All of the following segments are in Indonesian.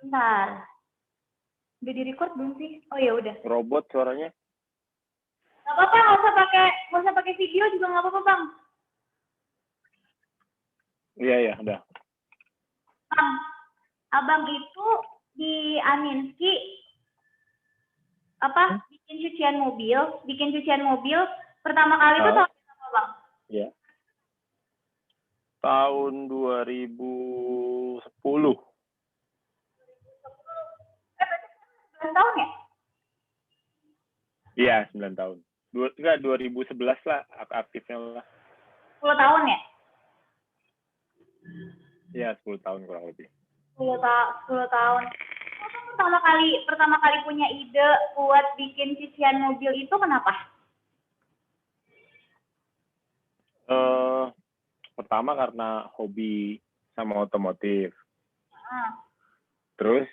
Bentar. Udah di-record belum sih? Oh ya udah. Robot suaranya. Gak apa-apa, nggak usah pakai video juga nggak apa-apa Bang. Iya, udah. Bang, abang itu di Aminski bikin cucian mobil pertama kali itu tahun berapa Bang? Iya. Tahun 2010. Berarti 9 tahun ya? Iya, 9 tahun. 2011 lah aktifnya lah. 10 tahun ya? Iya, 10 tahun kurang lebih. 10 tahun. Pertama kali punya ide buat bikin cucian mobil itu kenapa? Pertama karena hobi sama otomotif. Terus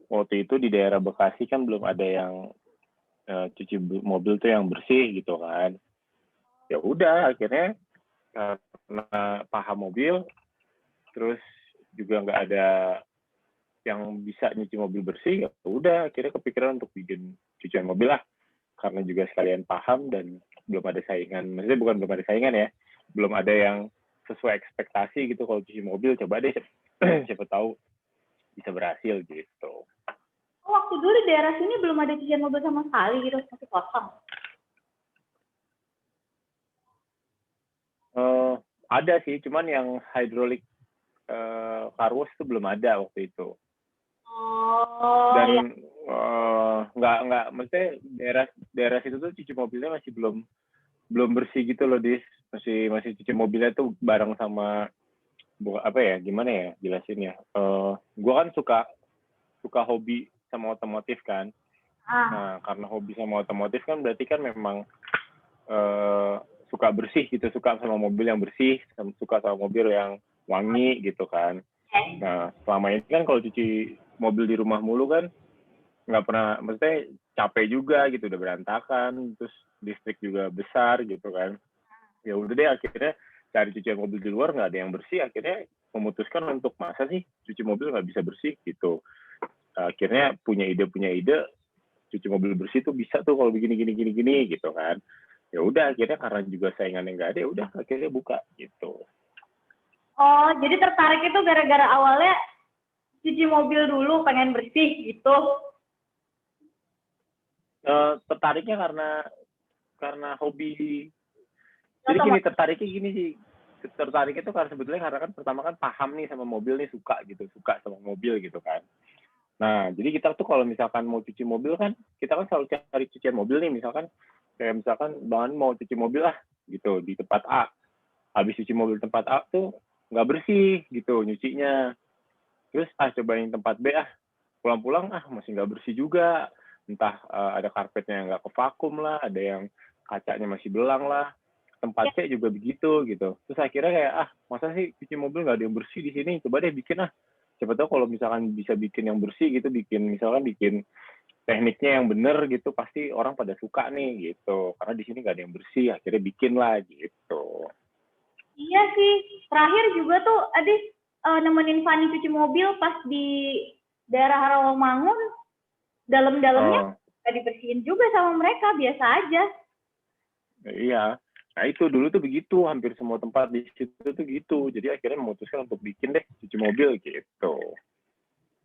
waktu itu di daerah Bekasi kan belum ada yang cuci mobil tuh yang bersih gitu kan. Ya udah akhirnya karena paham mobil, terus juga nggak ada yang bisa nyuci mobil bersih, ya udah akhirnya kepikiran untuk bikin cucian mobil lah, karena juga sekalian paham dan belum ada saingan. Maksudnya bukan belum ada saingan ya, belum ada yang sesuai ekspektasi gitu. Kalau cuci mobil coba deh siapa tahu bisa berhasil gitu. Waktu dulu di daerah sini belum ada cucian mobil sama sekali gitu, masih kosong. Ada sih, cuman yang hidrolik car wash itu belum ada waktu itu. Dan nggak, maksudnya daerah situ tuh cuci mobilnya masih belum bersih gitu loh, Dis. Masih cuci mobilnya tuh bareng sama gimana ya jelasin ya. Gue kan suka hobi sama otomotif kan. Nah, karena hobi sama otomotif kan berarti kan memang suka bersih gitu, suka sama mobil yang bersih, suka sama mobil yang wangi gitu kan. Nah, selama ini kan kalau cuci mobil di rumah mulu kan nggak pernah, maksudnya capek juga gitu, udah berantakan, terus listrik juga besar gitu kan. Ya udah deh akhirnya cari cucian mobil di luar, nggak ada yang bersih, akhirnya memutuskan untuk masa sih cuci mobil nggak bisa bersih gitu. Akhirnya punya ide cuci mobil bersih tuh bisa tuh kalau begini gitu kan. Ya udah akhirnya karena juga saingannya nggak ada, ya udah akhirnya buka gitu. Oh, jadi tertarik itu gara-gara awalnya cuci mobil dulu pengen bersih gitu. Tertariknya karena hobi. Jadi gini, tertariknya itu karena sebetulnya karena kan pertama kan paham nih sama mobil nih, suka sama mobil gitu kan. Nah, jadi kita tuh kalau misalkan mau cuci mobil kan, kita kan selalu cari cucian mobil nih, misalkan Bang mau cuci mobil lah gitu di tempat A. Habis cuci mobil tempat A tuh nggak bersih gitu nyucinya. Terus cobain tempat B, pulang-pulang masih nggak bersih juga. Entah ada karpetnya yang nggak kevakum lah, ada yang kacanya masih belang lah. Tempat C juga begitu gitu. Terus akhirnya kayak masa sih cuci mobil nggak ada yang bersih di sini, coba deh bikin siapa tahu kalau misalkan bisa bikin yang bersih gitu, bikin tekniknya yang bener gitu, pasti orang pada suka nih gitu, karena di sini nggak ada yang bersih, akhirnya bikin lah gitu. Iya sih, terakhir juga tuh Adis nemenin Fani cuci mobil pas di daerah Rawamangun, dalam-dalamnya nggak dibersihin juga sama mereka, biasa aja. Iya. Nah itu dulu tuh begitu, hampir semua tempat di situ tuh gitu. Jadi akhirnya memutuskan untuk bikin deh cuci mobil gitu.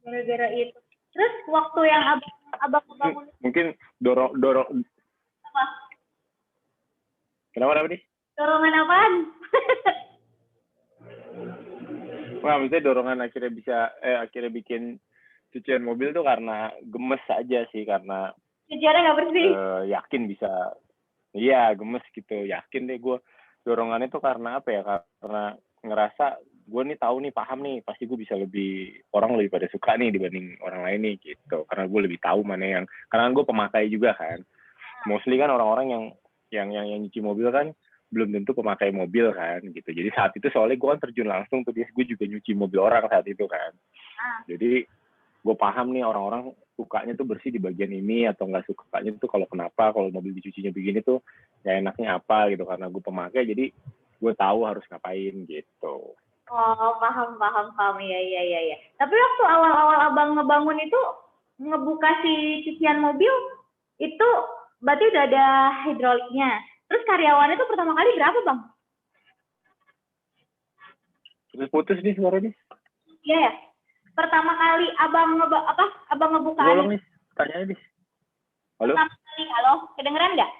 Gara-gara itu. Terus waktu yang abang bangun mungkin dorong apa? Kenapa nih? Dorongan apaan? Wah, maksudnya dorongan akhirnya bikin cucian mobil tuh karena gemes aja sih, karena cuciannya nggak bersih. Yakin bisa. Iya, gemes gitu. Yakin deh gue. Dorongannya tuh karena apa ya? Karena ngerasa gue nih tahu nih, paham nih, pasti gue bisa orang lebih pada suka nih dibanding orang lain nih gitu. Karena gue lebih tahu mana karena gue pemakai juga kan. Mostly kan orang-orang yang nyuci mobil kan belum tentu pemakai mobil kan gitu. Jadi saat itu soalnya gue kan terjun langsung tuh, gue juga nyuci mobil orang saat itu kan. Jadi gue paham nih orang-orang sukanya tuh bersih di bagian ini atau nggak sukanya tuh kalau mobil dicucinya begini tuh ya enaknya apa gitu. Karena gue pemakai jadi gue tahu harus ngapain gitu. Oh, paham. Iya. Tapi waktu awal-awal abang ngebangun itu, ngebuka si cucian mobil, itu berarti udah ada hidroliknya. Terus karyawannya itu pertama kali berapa, Bang? Terus putus nih suara nih. Iya ya. Pertama kali abang ngebuka Tolong nih, tanya nih. Halo? Pertama kali, halo, kedengeran nggak?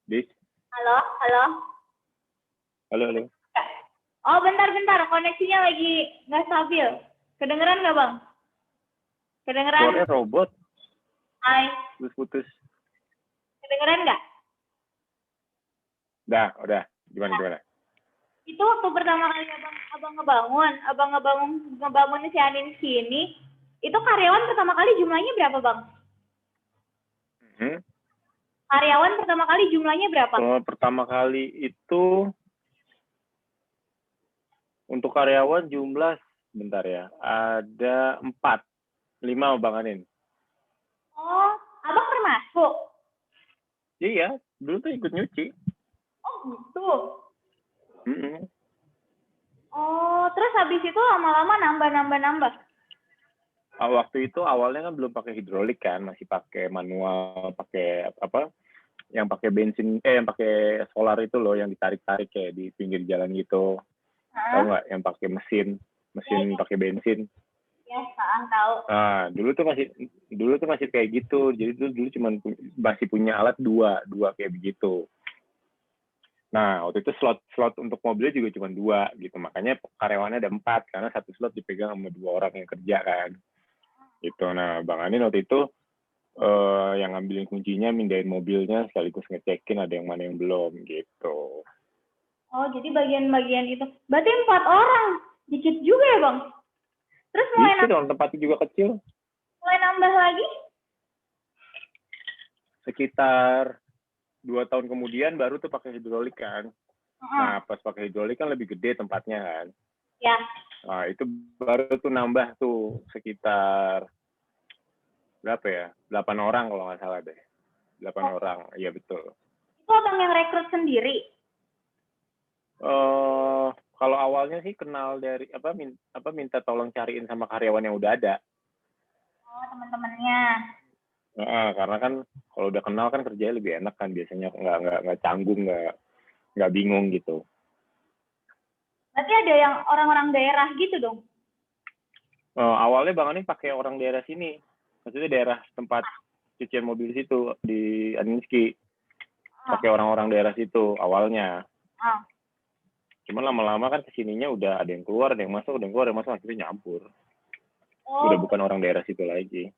Dis? Halo. Halo. Oh, bentar, koneksinya lagi nggak stabil. Kedengeran nggak, Bang? Kedengeran? Suaranya robot. Hai, Terus putus. kedengeran nggak? Udah. Gimana? Itu waktu pertama kali abang ngebangun si Aninski ini, itu karyawan pertama kali jumlahnya berapa, Bang? Karyawan pertama kali jumlahnya berapa? Pertama kali itu untuk karyawan jumlah, bentar ya, ada 4. 5 Bang Anin. Oh, abang termasuk? Iya, dulu tuh ikut nyuci. Oh, gitu. Oh, terus habis itu lama-lama nambah. Waktu itu awalnya kan belum pakai hidrolik kan, masih pakai manual, pakai apa? Yang pakai bensin, yang pakai solar itu loh, yang ditarik-tarik kayak di pinggir jalan gitu. Tahu nggak? Yang pakai mesin pakai bensin. Ya, tahu. Nah, dulu tuh masih kayak gitu. Jadi dulu cuma masih punya alat dua kayak begitu. Nah, waktu itu slot untuk mobilnya juga cuma 2 gitu. Makanya karyawannya ada 4 karena satu slot dipegang sama 2 orang yang kerja kan. Gitu. Nah, Bang Anin waktu itu yang ngambilin kuncinya, mindahin mobilnya, sekaligus ngecekin ada yang mana yang belum gitu. Oh, jadi bagian-bagian itu. Berarti 4 orang. Dikit juga ya, Bang? Terus mulai dong, tempatnya juga kecil. Mulai nambah lagi? Sekitar 2 tahun kemudian baru tuh pakai hidrolik kan. Nah, pas pakai hidrolik kan lebih gede tempatnya kan. Ya. Nah, itu baru tuh nambah tuh sekitar berapa ya? 8 orang kalau nggak salah deh. 8 orang, iya betul. Itu abang yang rekrut sendiri? Kalau awalnya sih kenal dari minta tolong cariin sama karyawan yang udah ada. Oh, teman-temannya. Karena kan kalau udah kenal kan kerjanya lebih enak kan, biasanya nggak canggung, nggak bingung gitu. Berarti ada yang orang-orang daerah gitu dong? Awalnya Bang Anin pakai orang daerah sini, maksudnya daerah tempat cucian mobil situ di Aninski, pakai orang-orang daerah situ awalnya. Cuman lama-lama kan kesininya udah ada yang keluar, ada yang masuk, akhirnya nyampur. Udah bukan orang daerah situ lagi.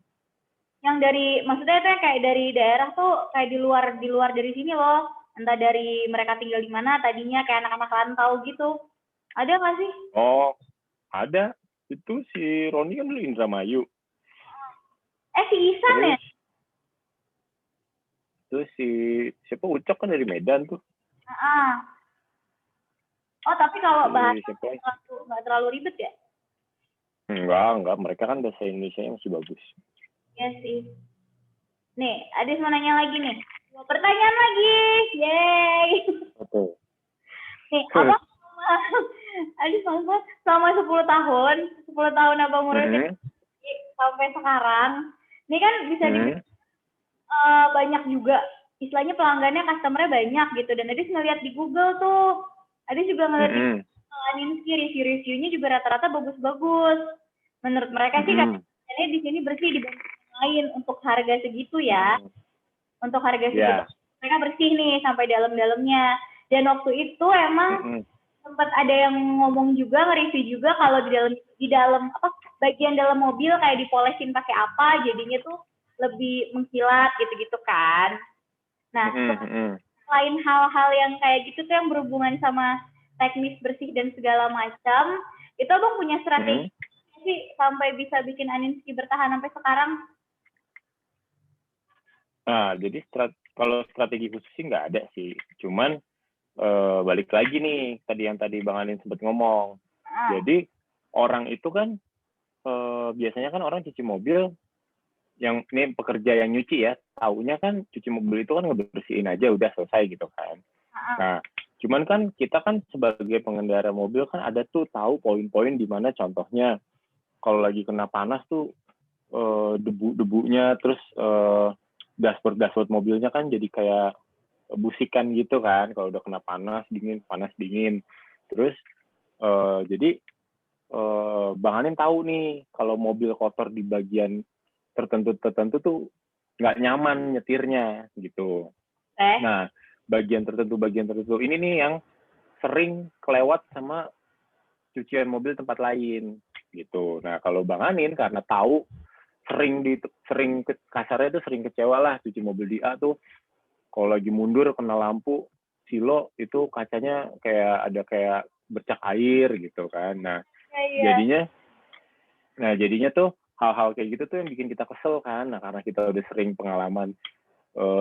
Yang maksudnya itu kayak dari daerah tuh kayak di luar dari sini loh. Entah dari mereka tinggal di mana tadinya, kayak anak-anak rantau gitu. Ada nggak sih? Oh, ada. Itu si Roni kan dulu Indramayu. Si Isan ya? Terus siapa Ucok kan dari Medan tuh. Oh, tapi kalau bahasa nggak terlalu ribet ya? Enggak. Mereka kan bahasa Indonesia-nya masih bagus. Iya sih. Nih, Adis mau nanya lagi nih. 2 pertanyaan lagi. Yeay. Oke. Nih, abang Adis selama 10 tahun abang ngurusin sampai sekarang. Ini kan bisa dibilang banyak juga. Istilahnya pelanggannya, customer-nya banyak gitu. Dan Adis ngeliat di Google tuh. Adis juga ngeliat di Aninski, review-reviewnya juga rata-rata bagus-bagus. Menurut mereka sih katanya di sini bersih dibanding lain untuk harga segitu ya. Untuk harga segitu mereka bersih nih sampai dalam-dalamnya. Dan waktu itu emang sempat ada yang ngomong juga, nge-review juga kalau di dalam bagian dalam mobil kayak dipolesin pakai apa, jadinya tuh lebih mengkilat gitu-gitu kan. Nah, selain hal-hal yang kayak gitu tuh yang berhubungan sama teknis bersih dan segala macam, itu abang punya strategi sih sampai bisa bikin Aninski bertahan sampai sekarang? Nah, jadi kalau strategi khusus sih nggak ada sih. Cuman balik lagi nih tadi Bang Anin sempat ngomong. Jadi orang itu kan biasanya kan orang cuci mobil, yang ini pekerja yang nyuci ya, taunya kan cuci mobil itu kan ngebersihin aja udah selesai gitu kan. Nah, Cuman kan kita kan sebagai pengendara mobil kan ada tuh tahu poin-poin di mana contohnya kalau lagi kena panas tuh debunya, terus dashboard mobilnya kan jadi kayak busikan gitu kan kalau udah kena panas dingin. Terus jadi Bang Anin tahu nih kalau mobil kotor di bagian tertentu tuh nggak nyaman nyetirnya gitu. Nah, bagian tertentu ini nih yang sering kelewat sama cucian mobil tempat lain gitu. Nah, kalau Bang Anin karena tahu kasarnya tuh sering kecewa lah cuci mobil di A tuh kalau lagi mundur kena lampu silo itu kacanya kayak bercak air gitu kan. Nah, jadinya tuh hal-hal kayak gitu tuh yang bikin kita kesel kan. Nah, karena kita udah sering pengalaman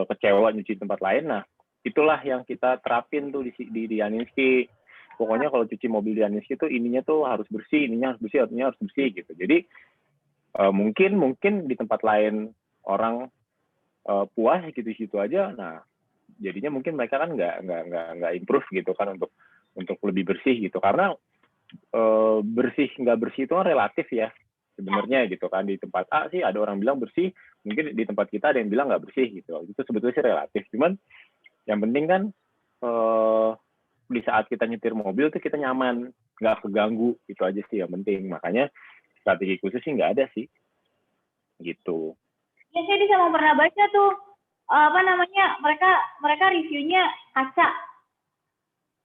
kecewa nyuci tempat lain, nah itulah yang kita terapin tuh di Aninski. Pokoknya kalau cuci mobil di Aninski tuh ininya tuh harus bersih, ininya harus bersih gitu. Jadi mungkin di tempat lain orang puas gitu aja. Nah, jadinya mungkin mereka kan nggak improve gitu kan untuk lebih bersih gitu. Karena bersih nggak bersih itu kan relatif ya sebenarnya gitu kan. Di tempat A sih ada orang bilang bersih, mungkin di tempat kita ada yang bilang nggak bersih gitu. Itu sebetulnya sih relatif. Cuman yang penting kan di saat kita nyetir mobil tuh kita nyaman, nggak keganggu, itu aja sih yang penting. Makanya strategi khusus sih nggak ada sih gitu. Ya saya bisa mau pernah baca tuh mereka reviewnya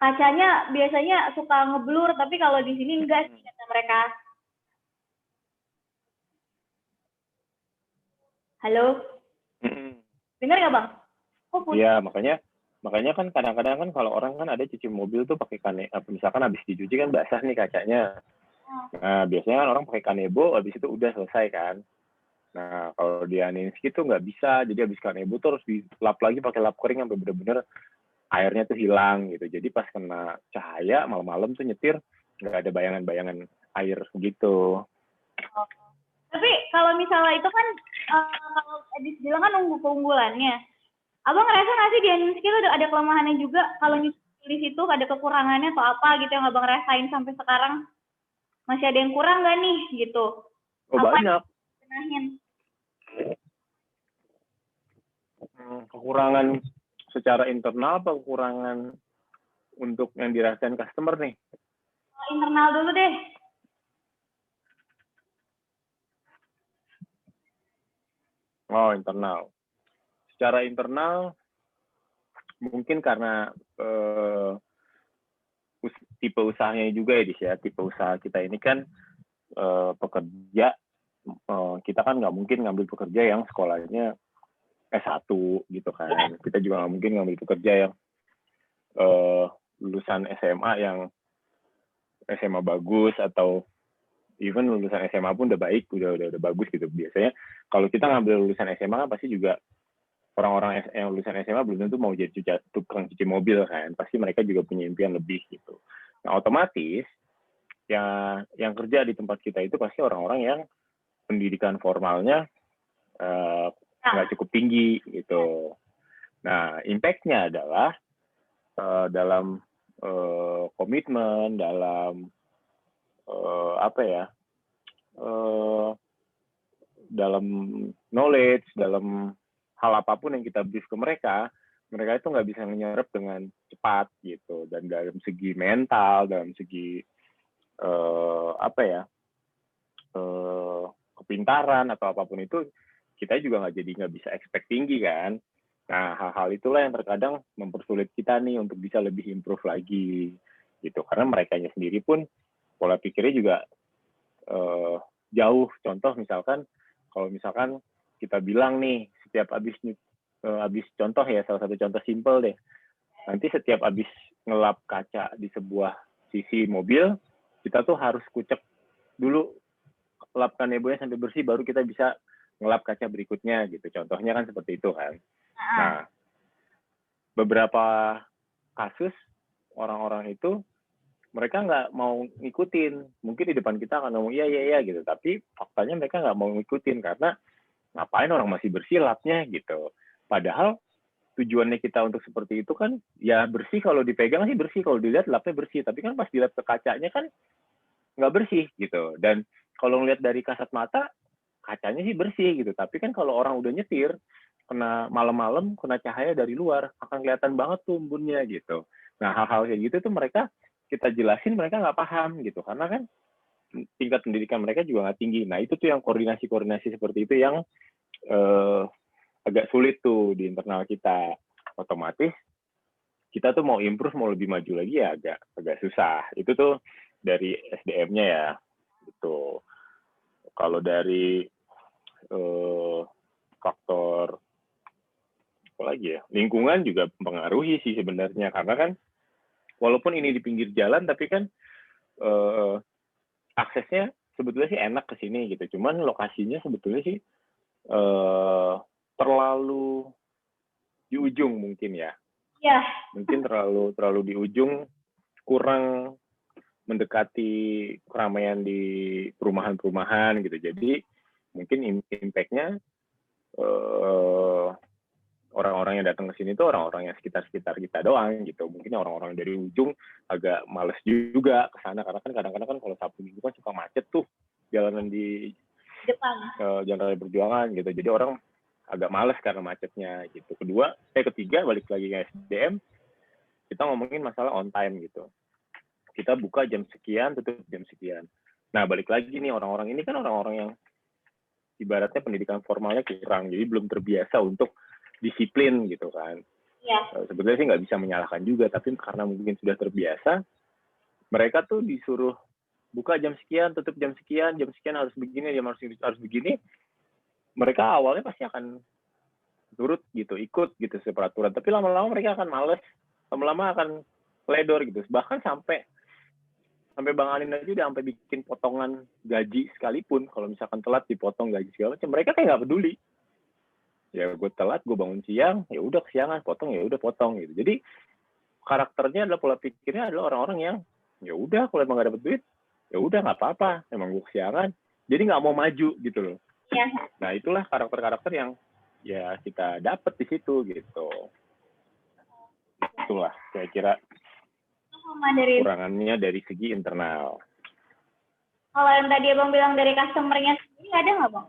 kacanya biasanya suka ngeblur, tapi kalau di sini enggak sih kata mereka. Halo, dengar nggak Bang? Iya, makanya kan kadang-kadang kan kalau orang kan ada cuci mobil tuh pakai misalkan habis dicuci kan basah nih kacanya. Nah, biasanya kan orang pakai kanebo, habis itu udah selesai kan. Nah, kalau di Aninski tuh nggak bisa, jadi habis kanebo tuh harus dilap lagi pakai lap kering sampai bener-bener airnya tuh hilang gitu. Jadi pas kena cahaya malam-malam tuh nyetir nggak ada bayangan-bayangan air gitu. Tapi kalau misalnya itu kan kalau Edis bilang kan nunggu keunggulannya. Abang ngerasa nggak sih di Aninski itu ada kelemahannya juga? Kalau di situ ada kekurangannya atau apa gitu yang abang rasain sampai sekarang? Masih ada yang kurang nggak nih gitu? Oh, apa banyak. Kekurangan secara internal apa kekurangan untuk yang dirasain customer nih? Internal dulu deh. Oh, internal. Secara internal mungkin karena tipe usahanya juga ya, Dis ya. Tipe usaha kita ini kan pekerja, kita kan nggak mungkin ngambil pekerja yang sekolahnya S1 gitu kan. Kita juga nggak mungkin ngambil pekerja yang lulusan SMA yang SMA bagus atau even lulusan SMA pun udah baik, udah bagus gitu. Biasanya kalau kita ngambil lulusan SMA kan pasti juga orang-orang yang lulusan SMA belum tentu mau jadi tukang cuci mobil kan. Pasti mereka juga punya impian lebih gitu. Nah, otomatis yang kerja di tempat kita itu pasti orang-orang yang pendidikan formalnya nggak cukup tinggi gitu. Nah, impact-nya adalah dalam komitmen, dalam dalam knowledge, dalam hal apapun yang kita brief ke mereka itu nggak bisa menyerap dengan cepat gitu. Dan dalam segi mental, dalam segi kepintaran atau apapun itu, kita juga nggak bisa expect tinggi kan. Nah, hal-hal itulah yang terkadang mempersulit kita nih untuk bisa lebih improve lagi gitu. Karena merekanya sendiri pun pola pikirnya juga jauh. Contoh misalkan, kalau misalkan kita bilang nih setiap habis contoh ya, salah satu contoh simple deh. Nanti setiap habis ngelap kaca di sebuah sisi mobil, kita tuh harus kucek dulu lap kanebonya sampai bersih, baru kita bisa ngelap kaca berikutnya gitu. Contohnya kan seperti itu kan. Nah, beberapa kasus orang-orang itu mereka nggak mau ngikutin. Mungkin di depan kita akan ngomong iya gitu, tapi faktanya mereka nggak mau ngikutin karena ngapain orang masih bersih lapnya gitu. Padahal tujuannya kita untuk seperti itu kan ya bersih, kalau dipegang sih bersih, kalau dilihat lapnya bersih, tapi kan pas dilihat ke kacanya kan nggak bersih gitu. Dan kalau ngelihat dari kasat mata kacanya sih bersih gitu, tapi kan kalau orang udah nyetir kena malam-malam, kena cahaya dari luar, akan kelihatan banget tuh embunnya gitu. Nah hal-hal kayak gitu tuh mereka kita jelasin, mereka nggak paham gitu, karena kan tingkat pendidikan mereka juga nggak tinggi. Nah itu tuh yang koordinasi seperti itu yang agak sulit tuh di internal kita. Otomatis kita tuh mau improve, mau lebih maju lagi ya agak susah. Itu tuh dari SDM-nya ya. Gitu. Kalau dari faktor apa lagi ya, lingkungan juga mempengaruhi sih sebenarnya, karena kan walaupun ini di pinggir jalan tapi kan aksesnya sebetulnya sih enak ke sini gitu. Cuman lokasinya sebetulnya sih terlalu di ujung mungkin ya. Iya. Mungkin terlalu di ujung, kurang mendekati keramaian di perumahan-perumahan gitu. Jadi mungkin impact-nya orang-orang yang datang ke sini tuh orang-orang yang sekitar-sekitar kita doang gitu. Mungkin orang-orang dari ujung agak males juga ke sana, karena kan kadang-kadang kan kalau Sabtu Minggu kan suka macet tuh jalanan di Depan. Jalan Raya Perjuangan gitu. Jadi orang agak males karena macetnya gitu. Ketiga balik lagi ke SDM, kita ngomongin masalah on time gitu. Kita buka jam sekian, tutup jam sekian. Nah balik lagi nih, orang-orang ini kan orang-orang yang ibaratnya pendidikan formalnya kurang, jadi belum terbiasa untuk disiplin gitu kan. Iya. Sebetulnya sih nggak bisa menyalahkan juga, tapi karena mungkin sudah terbiasa, mereka tuh disuruh buka jam sekian, tutup jam sekian harus begini, jam harus begini. Mereka awalnya pasti akan turut gitu, ikut gitu seperaturan. Tapi lama-lama mereka akan males, lama-lama akan ledor gitu. Bahkan sampai Bang Alin aja udah sampai bikin potongan gaji sekalipun. Kalau misalkan telat dipotong gaji segala macam, mereka kayak nggak peduli. Ya gue telat, gue bangun siang, ya udah kesiangan, potong ya udah potong gitu. Jadi karakternya adalah, pola pikirnya adalah orang-orang yang ya udah kalau emang gak dapet duit, ya udah nggak apa-apa, emang gue kesiangan. Jadi nggak mau maju gitu loh. Iya. Nah itulah karakter-karakter yang ya kita dapat di situ gitu. Itulah saya kira kekurangannya dari segi internal. Kalau yang tadi Abang bilang dari customer-nya sendiri ada nggak Bang?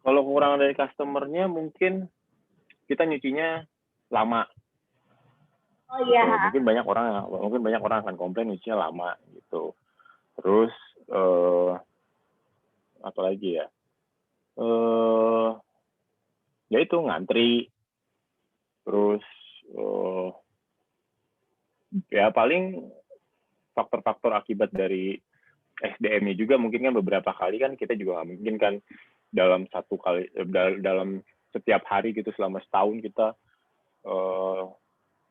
Kalau kekurangan dari customer-nya mungkin kita nyucinya lama. Oh iya. Gitu. Mungkin banyak orang akan komplain nyucinya lama gitu. Terus apa lagi ya? Ya itu ngantri. Terus ya paling faktor-faktor akibat dari SDM-nya juga mungkin kan beberapa kali kan kita juga nggak mungkin kan dalam setiap hari gitu selama setahun kita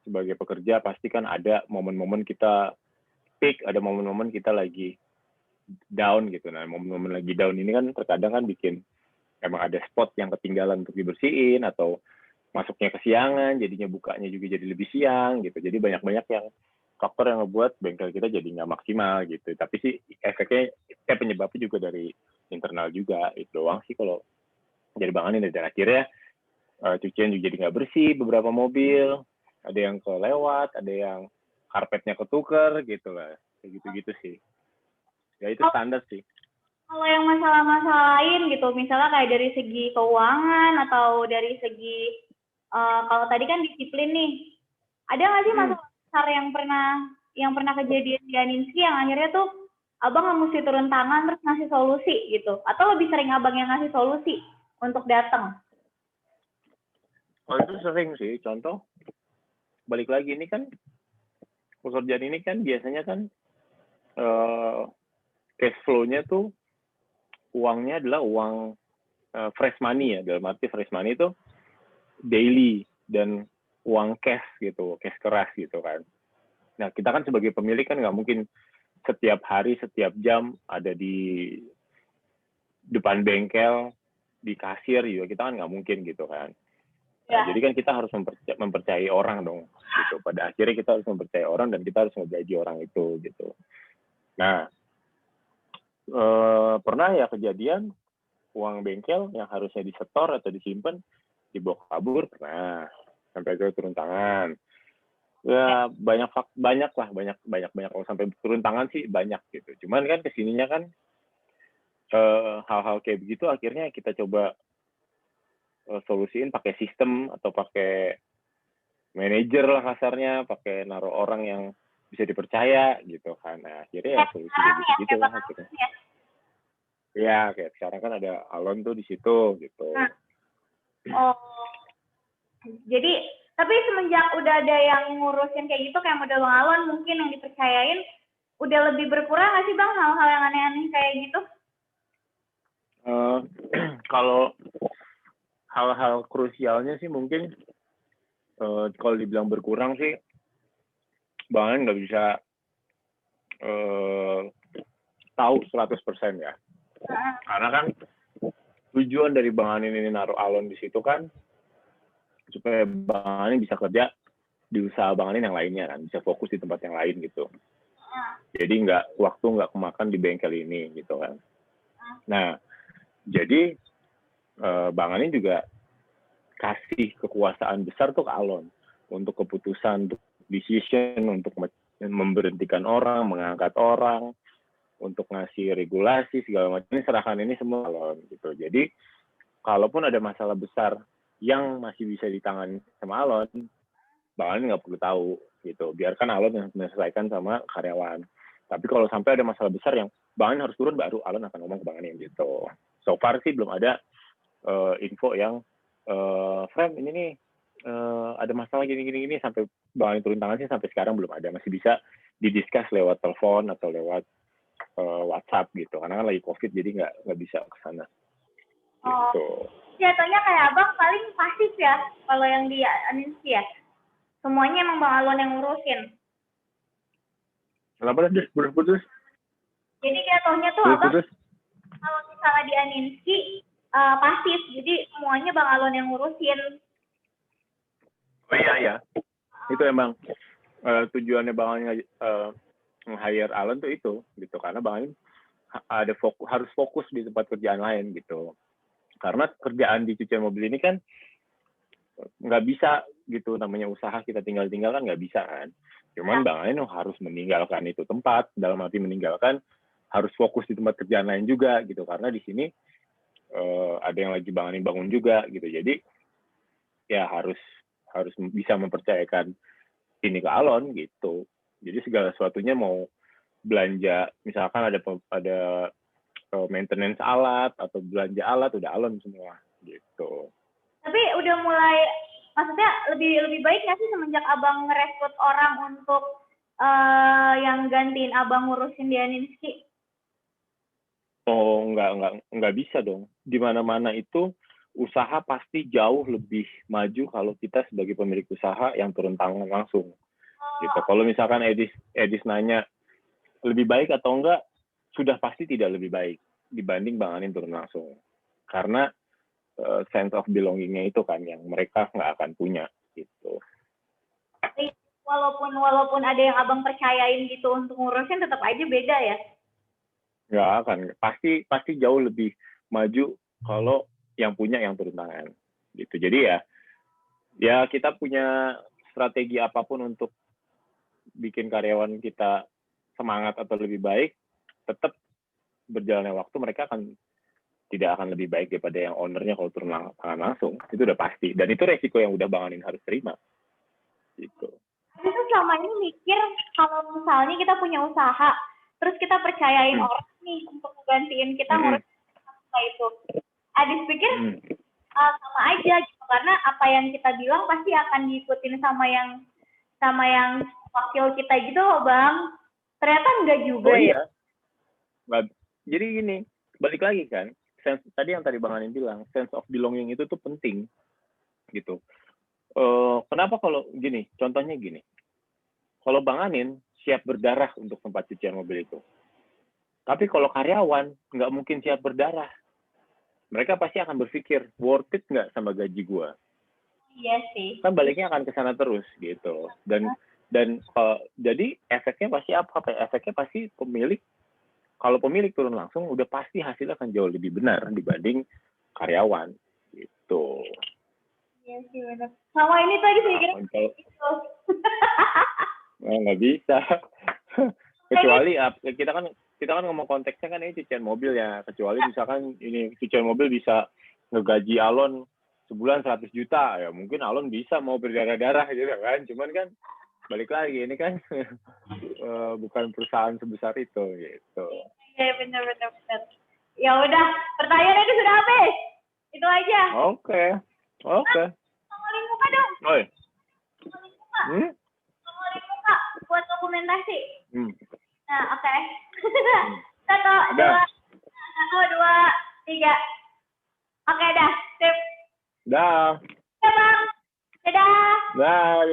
sebagai pekerja pasti kan ada momen-momen kita peak, ada momen-momen kita lagi down gitu. Nah momen-momen lagi down ini kan terkadang kan bikin emang ada spot yang ketinggalan untuk dibersihin atau masuknya kesiangan, jadinya bukanya juga jadi lebih siang gitu. Jadi banyak-banyak yang faktor yang ngebuat bengkel kita jadi nggak maksimal gitu. Tapi sih efeknya, penyebabnya juga dari internal juga. Itu doang sih kalau jadi Bang Ani. Dan akhirnya cucian juga jadi nggak bersih beberapa mobil. Ada yang kelewat, ada yang karpetnya ketuker gitu lah. Kayak gitu-gitu sih. Ya itu standar sih. Kalau yang masalah-masalah lain gitu, misalnya kayak dari segi keuangan atau dari segi kalau tadi kan disiplin nih, ada nggak sih masalah besar yang pernah kejadian di Aninski yang akhirnya tuh Abang nggak mesti turun tangan terus ngasih solusi gitu, atau lebih sering Abang yang ngasih solusi untuk datang? Oh itu sering sih. Contoh balik lagi ini kan pekerjaan ini kan biasanya kan cash flow-nya tuh uangnya adalah uang fresh money ya. Dalam arti fresh money itu daily dan uang cash gitu, cash keras gitu kan. Nah kita kan sebagai pemilik kan nggak mungkin setiap hari, setiap jam ada di depan bengkel, di kasir juga kita kan nggak mungkin gitu kan. Nah, jadi kan kita harus mempercayai orang dong gitu. Pada akhirnya kita harus mempercayai orang dan kita harus ngegaji orang itu gitu. Nah pernah ya kejadian uang bengkel yang harusnya disetor atau disimpan dibawa kabur pernah, sampai ke turun tangan. Ya banyak lah, banyak kalau sampai turun tangan sih banyak gitu. Cuman kan kesininya kan hal-hal kayak begitu akhirnya kita coba solusiin pakai sistem atau pakai manajer lah kasarnya, pakai naruh orang yang bisa dipercaya gitu kan. Nah, akhirnya ya solusi kayak gitu lah akhirnya. Ya, kayak sekarang kan ada Alon tuh di situ gitu. Oh, jadi tapi semenjak udah ada yang ngurusin kayak gitu kayak model Bang Alon mungkin yang dipercayain udah lebih berkurang nggak sih Bang hal-hal yang aneh-aneh kayak gitu? Kalau hal-hal krusialnya sih mungkin kalau dibilang berkurang sih Bang Alon nggak bisa tahu 100% ya. Karena kan tujuan dari Bang Anin ini naruh Alon di situ kan supaya Bang Anin bisa kerja di usaha Bang Anin yang lainnya kan, bisa fokus di tempat yang lain gitu. Jadi waktu nggak kemakan di bengkel ini gitu kan. Nah, jadi Bang Anin juga kasih kekuasaan besar tuh ke Alon untuk keputusan, untuk decision, untuk memberhentikan orang, mengangkat orang, untuk ngasih regulasi segala macam, ini serahkan ini semua Alon gitu. Jadi kalaupun ada masalah besar yang masih bisa ditangani sama Alon, Bang Alon nggak perlu tahu gitu. Biarkan Alon yang menyelesaikan sama karyawan. Tapi kalau sampai ada masalah besar yang Bang Alon harus turun, baru Alon akan ngomong ke Bang Alon gitu. So far sih belum ada info yang Frem ini nih ada masalah gini sampai Bang Alon turun tangan sih sampai sekarang belum ada. Masih bisa didiskus lewat telepon atau lewat WhatsApp gitu. Karena kan lagi COVID jadi nggak bisa ke sana. Gitu. Jatuhnya kayak Abang paling pasif ya kalau yang di Aninsi ya. Semuanya emang Bang Alon yang ngurusin. Kenapa tadi putus? Jadi jatuhnya tuh Abang kalau misalnya di Aninsi pasif, jadi semuanya Bang Alon yang ngurusin. Oh iya. Itu emang tujuannya Bang Alon nge-hire Alon tuh itu gitu, karena Bang Alon harus fokus di tempat kerjaan lain gitu. Karena kerjaan di cucian mobil ini kan nggak bisa gitu, namanya usaha kita tinggal kan nggak bisa kan. Cuman Bang Alon harus meninggalkan itu tempat, dalam arti meninggalkan harus fokus di tempat kerjaan lain juga gitu, karena di sini ada yang lagi Bang Alon bangun juga gitu. Jadi ya harus bisa mempercayakan ini ke Alon gitu. Jadi segala sesuatunya mau belanja, misalkan ada maintenance alat atau belanja alat udah Alon semua gitu. Tapi udah mulai, maksudnya lebih baik nggak sih semenjak Abang ngerekrut orang untuk yang gantiin Abang ngurusin di Aninsi? Oh, nggak bisa dong. Di mana-mana itu usaha pasti jauh lebih maju kalau kita sebagai pemilik usaha yang turun tangan langsung. Gitu. Kalau misalkan Edis nanya lebih baik atau enggak, sudah pasti tidak lebih baik dibanding Bang Anin turun langsung. Karena sense of belonging-nya itu kan yang mereka nggak akan punya gitu. Walaupun ada yang Abang percayain gitu untuk ngurusin, tetap aja beda ya? Nggak akan. Pasti jauh lebih maju kalau yang punya yang turun tangan gitu. Jadi ya kita punya strategi apapun untuk bikin karyawan kita semangat atau lebih baik, tetap berjalannya waktu mereka tidak akan lebih baik daripada yang ownernya kalau turun tangan langsung. Itu udah pasti. Dan itu resiko yang udah Bang Anin harus terima. Gitu. Itu selama ini mikir kalau misalnya kita punya usaha, terus kita percayain orang nih untuk menggantiin kita ngurusin itu. Adis pikir sama aja gitu, karena apa yang kita bilang pasti akan diikutin sama yang wakil kita gitu loh Bang. Ternyata enggak juga ya. Jadi gini, balik lagi kan, tadi yang tadi Bang Anin bilang, sense of belonging itu tuh penting gitu. Kenapa kalau gini, contohnya gini, kalau Bang Anin siap berdarah untuk tempat cucian mobil itu, tapi kalau karyawan nggak mungkin siap berdarah, mereka pasti akan berpikir worth it nggak sama gaji gue. Iya sih. Kan baliknya akan ke sana terus gitu. Dan jadi efeknya pasti apa? Efeknya pasti kalau pemilik turun langsung udah pasti hasilnya akan jauh lebih benar dibanding karyawan gitu. Iya sih benar. Sama ini tuh lagi mikirnya gitu. Nggak bisa. Kecuali kita kan ngomong konteksnya kan ini cucian mobil ya. Kecuali misalkan ini cucian mobil bisa ngegaji Alon sebulan 100 juta, ya mungkin Alon bisa mau berdarah-darah gitu kan. Cuman kan balik lagi ini kan bukan perusahaan sebesar itu gitu. Iya benar. Ya udah, pertanyaannya itu sudah habis. Itu aja. Oke. Ngomongin muka dong. Oi. Ngomongin muka buat dokumentasi. Nah, oke. 1, 2, 3. Oke dah, sip. Dah. Ya, Bang. Dadah. Dah.